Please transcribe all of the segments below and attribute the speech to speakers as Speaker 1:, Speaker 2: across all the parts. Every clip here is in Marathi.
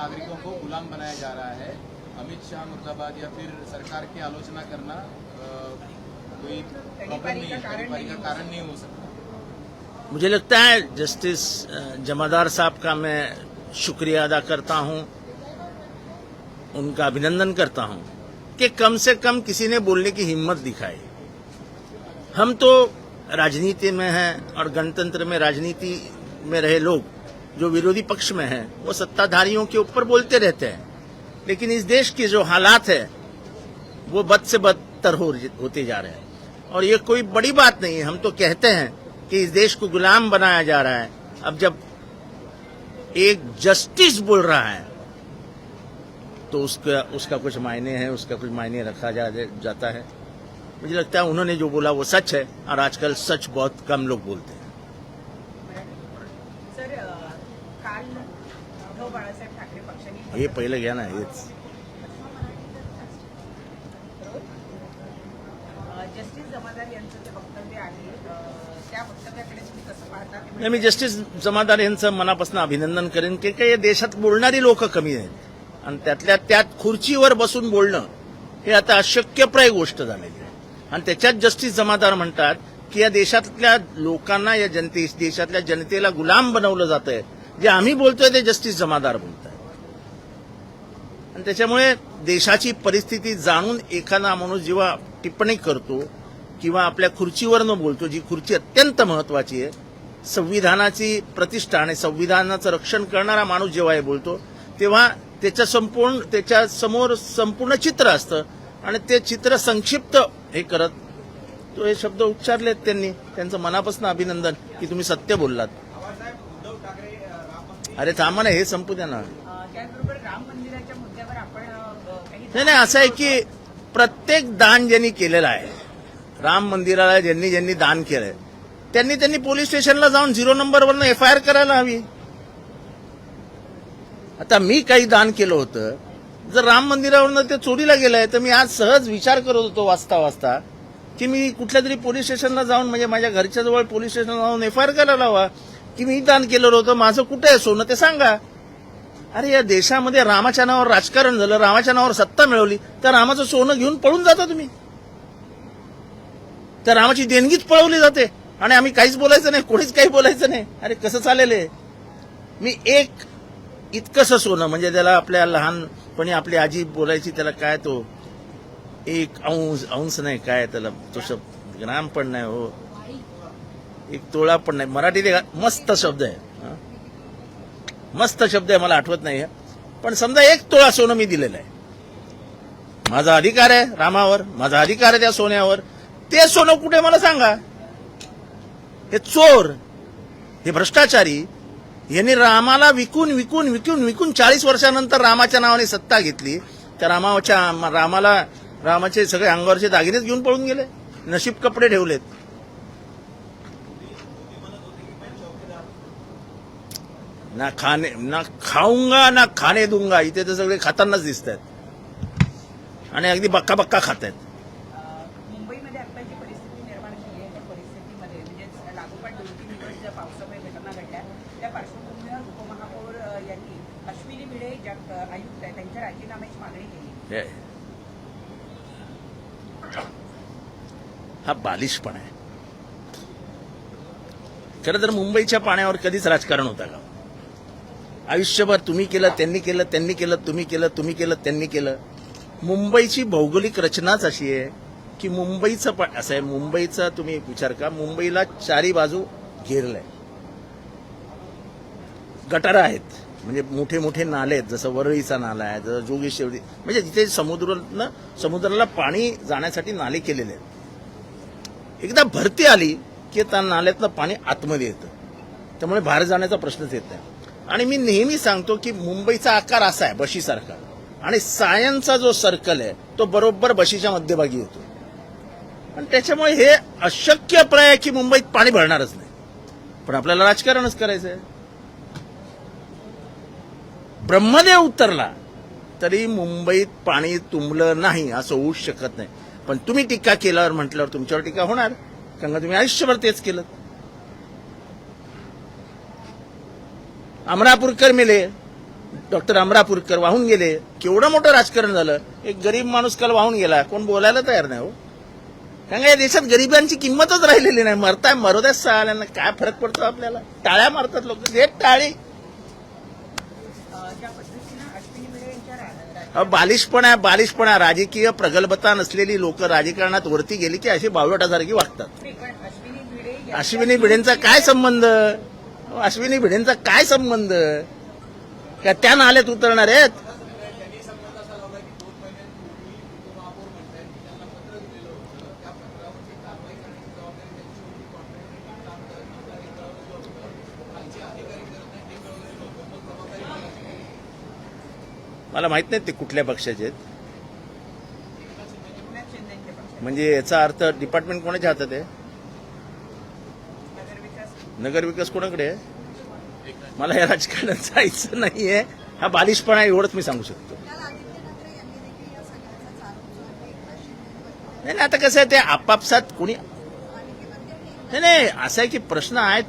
Speaker 1: नागरिकों को गुलाम बनाया जा रहा है। अमित शाह मुर्दाबाद या फिर सरकार की आलोचना करना कोई प्रॉब्लम नहीं है, का कारण नहीं हो सकता।
Speaker 2: मुझे लगता है जस्टिस जमादार साहब का मैं शुक्रिया अदा करता हूं, उनका अभिनंदन करता हूं कि कम से कम किसी ने बोलने की हिम्मत दिखाई। हम तो राजनीति में हैं और गणतंत्र में राजनीति में रहे लोग जो विरोधी पक्ष में हैं वो सत्ताधारियों के ऊपर बोलते रहते हैं, लेकिन इस देश के जो हालात है वो बद से बदतर होते जा रहे हैं और ये कोई बड़ी बात नहीं है। हम तो कहते हैं कि इस देश को गुलाम बनाया जा रहा है। अब जब एक जस्टिस बोल रहा है तो उसका कुछ मायने है, उसका कुछ मायने रखा जाता है। मुझे लगता है उन्होंने जो बोला वो सच है और आजकल सच बहुत कम लोग बोलते हैं।
Speaker 3: सर, काल उद्धव बाळासाहेब ठाकरे पक्षाने
Speaker 2: हे पहिलं घ्या ना, हेच
Speaker 3: जस्टिस जमादार यांचं जे वक्तव्य आहे त्या वक्तव्याकडे तुम्ही कसं पाहता? ते
Speaker 2: नाही, मी जस्टिस जमादार यांचं मनापासून अभिनंदन करेन की काही देशात बोलणारी लोक कमी आहेत आणि त्यातल्या त्यात खुर्चीवर बसून बोलणं हे आता अशक्यप्राय गोष्ट झालेली आहे आणि त्याच्यात जस्टिस जमादार म्हणतात की या देशातल्या लोकांना, या देशातल्या जनतेला गुलाम बनवलं जातंय. जे आम्ही बोलतोय ते जस्टिस जमादार बोलताय आणि त्याच्यामुळे देशाची परिस्थिती जाणून एखादा माणूस जेव्हा टिप्पणी करतो किंवा आपल्या खुर्चीवरनं बोलतो, जी खुर्ची अत्यंत महत्वाची आहे, संविधानाची प्रतिष्ठा आणि संविधानाचं रक्षण करणारा माणूस जेव्हा हे बोलतो तेव्हा त्याच्या समोर संपूर्ण चित्र असतं आणि ते चित्र संक्षिप्त हे करत तो हे शब्द उच्चारलेत त्यांनी. त्यांचं मनापासून अभिनंदन की तुम्ही सत्य बोललात. अरे थांबा ना, हे संपू द्या ना.
Speaker 3: त्याचबरोबर राम मंदिराच्या मुद्द्यावर आपण काही
Speaker 2: नाही, असं आहे की प्रत्येक दान ज्यांनी केलेलं आहे, राम मंदिराला ज्यांनी दान केलंय त्यांनी पोलीस स्टेशनला जाऊन 0 नंबरवरनं FIR करायला हवी. आता मी काही दान केलं होतं, जर राम मंदिरावरनं ते चोरीला गेलंय तर मी आज सहज विचार करत होतो वाचता की मी कुठल्या तरी पोलीस स्टेशनला जाऊन, म्हणजे माझ्या घरच्या जवळ पोलीस स्टेशनला जाऊन FIR करायला हवा की मी दान केलं होतं, माझं कुठे आहे सोनं ते सांगा. अरे या देशामध्ये रामाच्या नावावर राजकारण झालं, रामाच्या नावावर सत्ता मिळवली, तर रामाचं सोनं घेऊन पळून जाता तुम्ही, तर रामाची देणगीच पळवली जाते आणि आम्ही काहीच बोलायचं नाही, कोणीच काही बोलायचं नाही. अरे कसं चालेल हे? मी एक इतकंसं सोनं, म्हणजे त्याला आपल्या लहानपणी आपली आजी बोलायची, त्याला काय तो 1 अंश नाही, काय त्याला तो शब्द ग्राम पण नाही हो, 1 तोळा पण नाही, मराठीत एक मस्त शब्द आहे, मस्त शब्द आहे, मला आठवत नाही. पण समजा 1 तोळा सोनं मी दिलेलं आहे, माझा अधिकार आहे रामावर, माझा अधिकार आहे त्या सोन्यावर. ते सोनं कुठे मला सांगा. हे चोर, हे भ्रष्टाचारी यांनी रामाला विकून 40 वर्षानंतर रामाच्या नावाने सत्ता घेतली. त्या रामाचे सगळे अंगावरचे दागिनेच घेऊन पळून गेले, नशीब कपडे ठेवलेत. ना खाऊंगा ना खाणे दूंगा, इथे तर सगळे खातानाच दिसत आहेत आणि अगदी बक्का खात आहेत.
Speaker 3: मुंबईमध्ये आता जी परिस्थिती निर्माण झाली आहे त्या परिस्थितीमध्ये म्हणजे लागोपाठ 2-3 दिवस ज्या पावसामुळे घटना घडल्या त्या पार्श्वभूमीवर उपमहापौर यांनी अश्विनी भिडे ज्या आयुक्त आहेत त्यांच्या राजीनाम्याची मागणी केली.
Speaker 2: हा बालिशपणा आहे. खरं तर मुंबईच्या पाण्यावर कधीच राजकारण होता का? आयुष्यभर तुम्ही केलं, त्यांनी केलं, त्यांनी केलं, तुम्ही केलं, त्यांनी केलं. मुंबईची भौगोलिक रचनाच अशी आहे की मुंबईचं पण असं आहे, मुंबईचा तुम्ही विचार का, मुंबईला 4ही बाजू घेरलंय, गटारं आहेत, म्हणजे मोठे मोठे नाले आहेत, जसं वरळीचा नाला आहे, जसं जोगेश्वरी, म्हणजे जिथे समुद्राला पाणी जाण्यासाठी नाले केलेले आहेत. एकदा भरती आली की त्या नाल्यातलं पाणी आतमध्ये येतं, त्यामुळे बाहेर जाण्याचा प्रश्नच येत नाही. आणि मी नेहमी सांगतो की मुंबईचा आकार असा आहे बशीसारखा, आणि सायनचा जो सर्कल आहे तो बरोबर बशीच्या मध्यभागी येतो, आणि त्याच्यामुळे हे अशक्यप्राय आहे की मुंबईत पाणी भरणारच नाही. पण आपल्याला राजकारणच करायचं आहे. ब्रह्मदेव उतरला तरी मुंबईत पाणी तुंबलं नाही असं होऊच शकत नाही. पण तुम्ही टीका केल्यावर म्हटल्यावर तुमच्यावर टीका होणार, कारण तुम्ही आयुष्यभर तेच केलं. अमरापूरकर मेले, डॉक्टर अमरापूरकर वाहून गेले, केवढं मोठं राजकारण झालं. एक गरीब माणूस काल वाहून गेला, कोण बोलायला तयार नाही हो. कारण या देशात गरिबांची किंमतच राहिलेली नाही. मरताय मरू द्या सगळ्यांना, काय फरक पडतो आपल्याला. टाळ्या मारतात लोक, देत टाळी.
Speaker 3: ज्या पद्धतीनं अश्विनी भिडे यांच्या
Speaker 2: बालिशपणा राजकीय प्रगल्भता नसलेली लोक राजकारणात वरती गेली की अशी बावळटासारखी वागतात.
Speaker 3: पण
Speaker 2: अश्विनी भिडेंचा काय संबंध? अश्विनी भिडेंचा काय संबंध? का त्या नाल्यात उतरणार आहेत? मला माहित नाही ते कुठल्या पक्षाचे आहेत. म्हणजे याचा अर्थ डिपार्टमेंट कोणाच्या हातात आहे? नगर विकास कोणाकडे आहे? मला या राजकारणात जायचं नाहीये. हा बालिशपणा एवढंच मी सांगू शकतो. नाही आता कसं आहे, ते आपापसात कोणी नाही असं आहे की प्रश्न आहेत.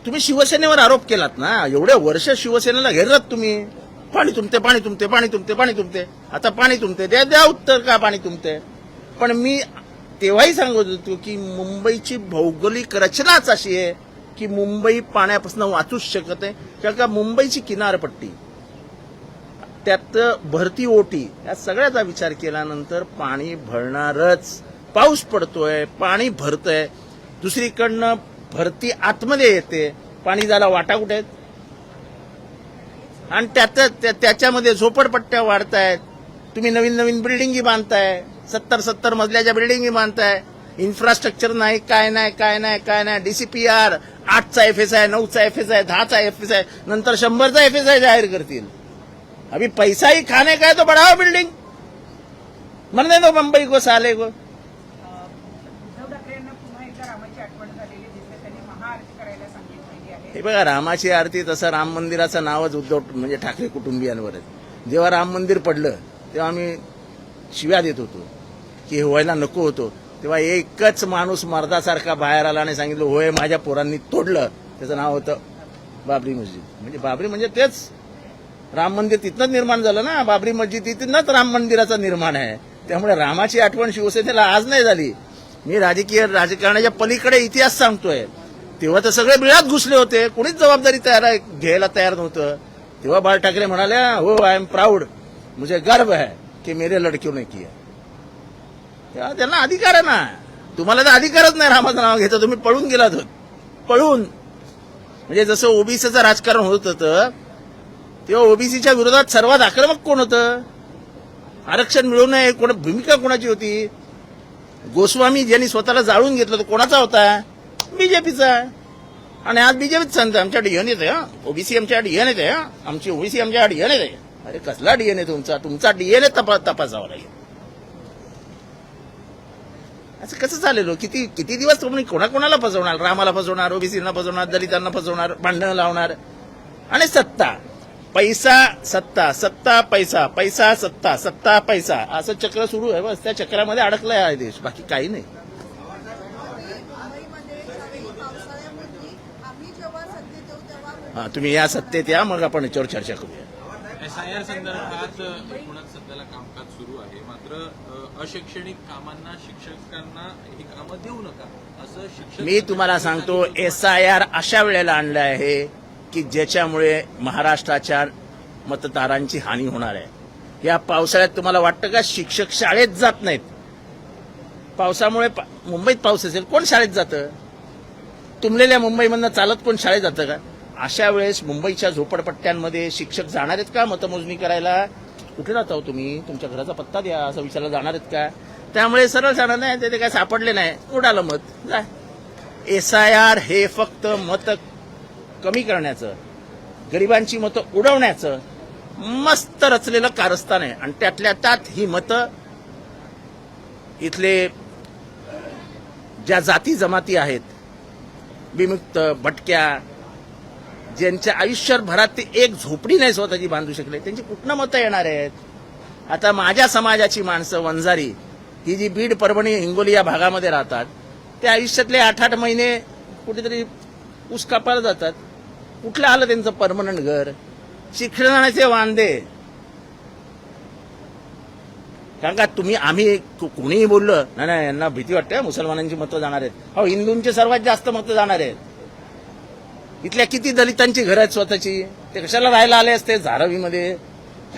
Speaker 2: तुम्ही शिवसेनेवर आरोप केलात ना, एवढ्या वर्ष शिवसेनेला घेरलात तुम्ही. पाणी तुमते पाणी तुमते पाणी तुमते पाणी तुमते, आता पाणी तुमते, द्या उत्तर का पाणी तुमते. पण मी तेव्हाही सांगत होतो की मुंबईची भौगोलिक रचनाच अशी आहे की मुंबई पाण्यापासून वाचूच शकत आहे. कारण का मुंबईची किनारपट्टी, त्यात भरती ओटी, या सगळ्याचा विचार केल्यानंतर पाणी भरणारच. पाऊस पडतोय, पाणी भरतंय, दुसरीकडनं भरती आतमध्ये येते, पाणी जायला वाटा कुठे आहेत. आणि त्याच्यामध्ये झोपडपट्ट्या वाढतायत. तुम्ही नवीन नवीन बिल्डिंगी बांधताय, 70 मजल्याच्या बिल्डिंगी बांधताय. इन्फ्रास्ट्रक्चर नाही, काय नाही. डीसीपीआर 8चा FSI, 9चा FSI, 10चा FSI, नंतर 100चा FSI जाहीर करतील. अभी पैसा ही खाने का है तो बढ़ाओ बिल्डिंग, मरने दो मुंबई को, साले को.
Speaker 3: उद्धव ठाकरे यांना पुन्हा एकदा रामाची आठवण झालेली दिसते. त्यांनी महाआरती करायला सांगितलेली आहे.
Speaker 2: हे बघा, रामाची आरती, तसं राम मंदिराचं नावच उद्धव म्हणजे ठाकरे कुटुंबियांवर आहे. जेव्हा राम मंदिर पडलं तेव्हा आम्ही शिव्या देत होतो की हे व्हायला नको होतो. तेव्हा एकच माणूस मर्दासारखा बाहेर आला आणि सांगितलं होय माझ्या पोरांनी तोडलं. त्याचं नाव होतं बाबरी मस्जिद. म्हणजे बाबरी म्हणजे तेच राम मंदिर तिथनंच निर्माण झालं ना. बाबरी मस्जिद तिथनंच राम मंदिराचं निर्माण आहे. त्यामुळे रामाची आठवण शिवसेनेला आज नाही झाली. मी राजकारणाच्या पलीकडे इतिहास सांगतोय. तेव्हा तर सगळे बिळात घुसले होते, कोणीच जबाबदारी घ्यायला तयार नव्हतं. तेव्हा बाळ ठाकरे म्हणाले हो आय एम प्राऊड, मुझे गर्व है की मेरे लडकियों ने किया. तेव्हा त्यांना अधिकार आहे ना. तुम्हाला तर अधिकारच नाही रामाचं नाव घ्यायचं. तुम्ही पळून गेलात पळून. म्हणजे जसं ओबीसीचं राजकारण होत होतं तेव्हा ओबीसीच्या विरोधात सर्वात आक्रमक कोण होतं? आरक्षण मिळू नये भूमिका कोणाची होती? गोस्वामी ज्यांनी स्वतःला जाळून घेतलं तो कोणाचा होता? बीजेपीचा. आणि आज बीजेपीच सांगतं आमच्या डीएनएत आहे, ओबीसी आमच्या डीएनएत आहे, आमची ओबीसी आमच्या डीएनएत आहे. अरे कसला डीएनए तुमचा डीएनए तपासावा लागेल. असं कसं चालेल? किती दिवस तुम्ही कोणाकोणाला फसवणार? रामाला फसवणार, ओबीसीला फसवणार, दलितांना फसवणार, भांडणं लावणार. आणि सत्ता पैसा सत्ता, सत्ता पैसा, पैसा सत्ता, सत्ता पैसा, असं चक्र सुरू आहे. बस त्या चक्रामध्ये अडकलाय हा देश, बाकी काही नाही. हा, तुम्ही या सत्तेत या, मग आपण याच्यावर चर्चा करूया.
Speaker 1: SIR संदर्भात एकूणच सध्याला कामकाज सुरू आहे. मात्र अशैक्षणिक कामांना शिक्षकांना ही कामं देऊ नका असं शिक्षक.
Speaker 2: मी तुम्हाला सांगतो, SIR अशा वेळेला आणलं आहे की ज्याच्यामुळे महाराष्ट्राच्या मतदारांची हानी होणार आहे. या पावसाळ्यात तुम्हाला वाटतं का शिक्षक शाळेत जात नाहीत? पावसामुळे मुंबईत पाऊस असेल, कोण शाळेत जातं? तुंबलेल्या मुंबईमधनं चालत कोण शाळेत जातं का? अशा वेळेस मुंबईच्या झोपडपट्ट्यांमध्ये शिक्षक जाणार आहेत का मतमोजणी करायला? कुठे राहता हो तुम्ही? तुमच्या घराचा पत्ता द्या असं विचारायला जाणार आहेत का? त्यामुळे सरळ जाणार नाही. ते काय सापडले नाही, उडालं मत. जा. SIR हे फक्त मत कमी करण्याचं, गरिबांची मतं उडवण्याचं मस्त रचलेलं कारस्थान आहे. आणि त्यातल्या त्यात ही मतं इथले ज्या जाती जमाती आहेत, विमुक्त, भटक्या, ज्यांच्या आयुष्यभरात ते एक झोपडी नाही स्वतःची बांधू शकले, त्यांची कुठनं मतं येणार आहेत? आता माझ्या समाजाची माणसं वंजारी, ही जी बीड, परभणी, हिंगोली या भागामध्ये राहतात, ते आयुष्यातले 8-8 महिने कुठेतरी ऊस कापायला जातात. कुठलं आलं त्यांचं परमनंट घर? शिक्षणाचे वांदे. कारण का आम्ही कोणीही बोललं नाही नाही यांना भीती वाटते मुसलमानांची मतं जाणार आहेत. हो, हिंदूंची सर्वात जास्त मतं जाणार आहेत. इथल्या किती दलितांची घरं आहेत स्वतःची, ते कशाला राहायला आले असते धारावीमध्ये?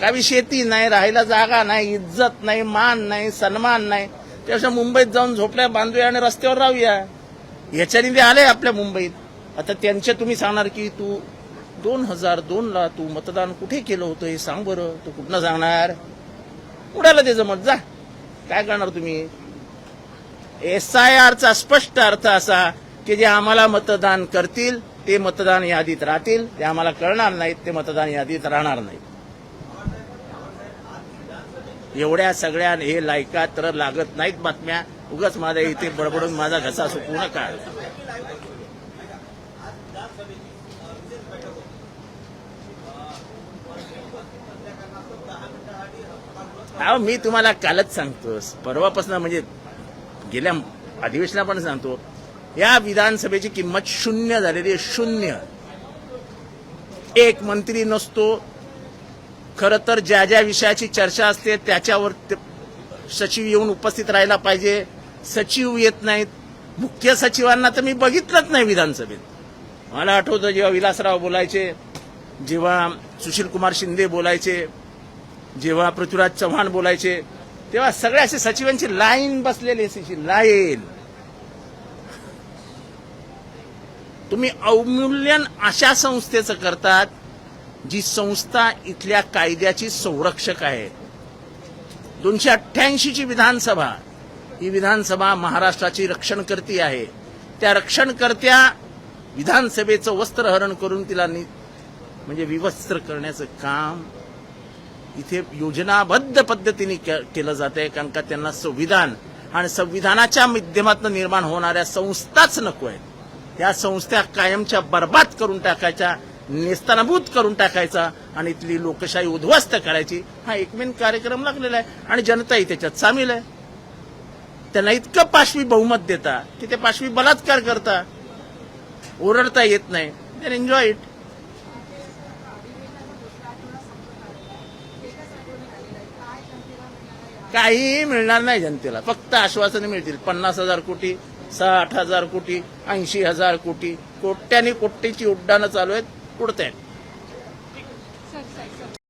Speaker 2: गावी शेती नाही, राहायला जागा नाही, इज्जत नाही, मान नाही, सन्मान नाही. त्यापेक्षा मुंबईत जाऊन झोपड्या बांधूया आणि रस्त्यावर राहूया. ह्याच्याने ते आले आपल्या मुंबईत. आता त्यांचे तुम्ही सांगणार की तू 2002ला तू मतदान कुठे केलं होतं हे सांग बरं. तू कुठनं सांगणार? उडालं ते जमत. जा, काय करणार तुम्ही? SIRचा स्पष्ट अर्थ असा की जे आम्हाला मतदान करतील ते मतदान यादीत राहतील, ते आम्हाला कळणार नाहीत ते मतदान यादीत राहणार नाहीत. एवढ्या सगळ्या हे लायकात तर लागत नाहीत बातम्या. उगाच माझ्या इथे बडबडून माझा घसा सुकवू नका. मी तुम्हाला कालच सांगतो, परवापासून म्हणजे गेल्या अधिवेशनात पण सांगतो, या विधानसभेची किंमत शून्य झालेली आहे. शून्य. एक मंत्री नसतो. खरं तर ज्या ज्या विषयाची चर्चा असते त्याच्यावर सचिव येऊन उपस्थित राहायला पाहिजे. सचिव येत नाहीत. मुख्य सचिवांना तर मी बघितलंच नाही विधानसभेत. मला आठवतं जेव्हा विलासराव बोलायचे, जेव्हा सुशीलकुमार शिंदे बोलायचे, जेव्हा पृथ्वीराज चव्हाण बोलायचे, तेव्हा सगळ्या असे सचिवांची लाईन बसलेली असायची. लाईन. तुम्ही अवमूल्यन अशा संस्थेचं करतात जी संस्था इथल्या कायद्याची संरक्षक आहे. 288ची विधानसभा, ही विधानसभा महाराष्ट्राची रक्षणकर्ती आहे. त्या रक्षणकर्त्या विधानसभेचं वस्त्रहरण करून तिला म्हणजे विवस्त्र करण्याचं काम इथे योजनाबद्ध पद्धतीने केलं जात आहे. कारण का त्यांना संविधान आणि संविधानाच्या माध्यमातून निर्माण होणाऱ्या संस्थाच नको आहेत. या संस्था कायमच्या बर्बाद करून टाकायच्या, नेस्तनाभूत करून टाकायचा आणि इथली लोकशाही उद्ध्वस्त करायची, हा एकमेव कार्यक्रम लागलेला आहे. आणि जनताही त्याच्यात सामील आहे. त्यांना इतकं पाशवी बहुमत देता की ते पाशवी बलात्कार करता. ओरडता येत नाही. Then enjoy it. काहीही मिळणार नाही जनतेला. फक्त आश्वासने मिळतील. 50,000 कोटी, 60,000 कोटी, 80,000 कोटी, कोट्यानी कोटीची उड्डाणं चालू आहेत, उडत आहेत.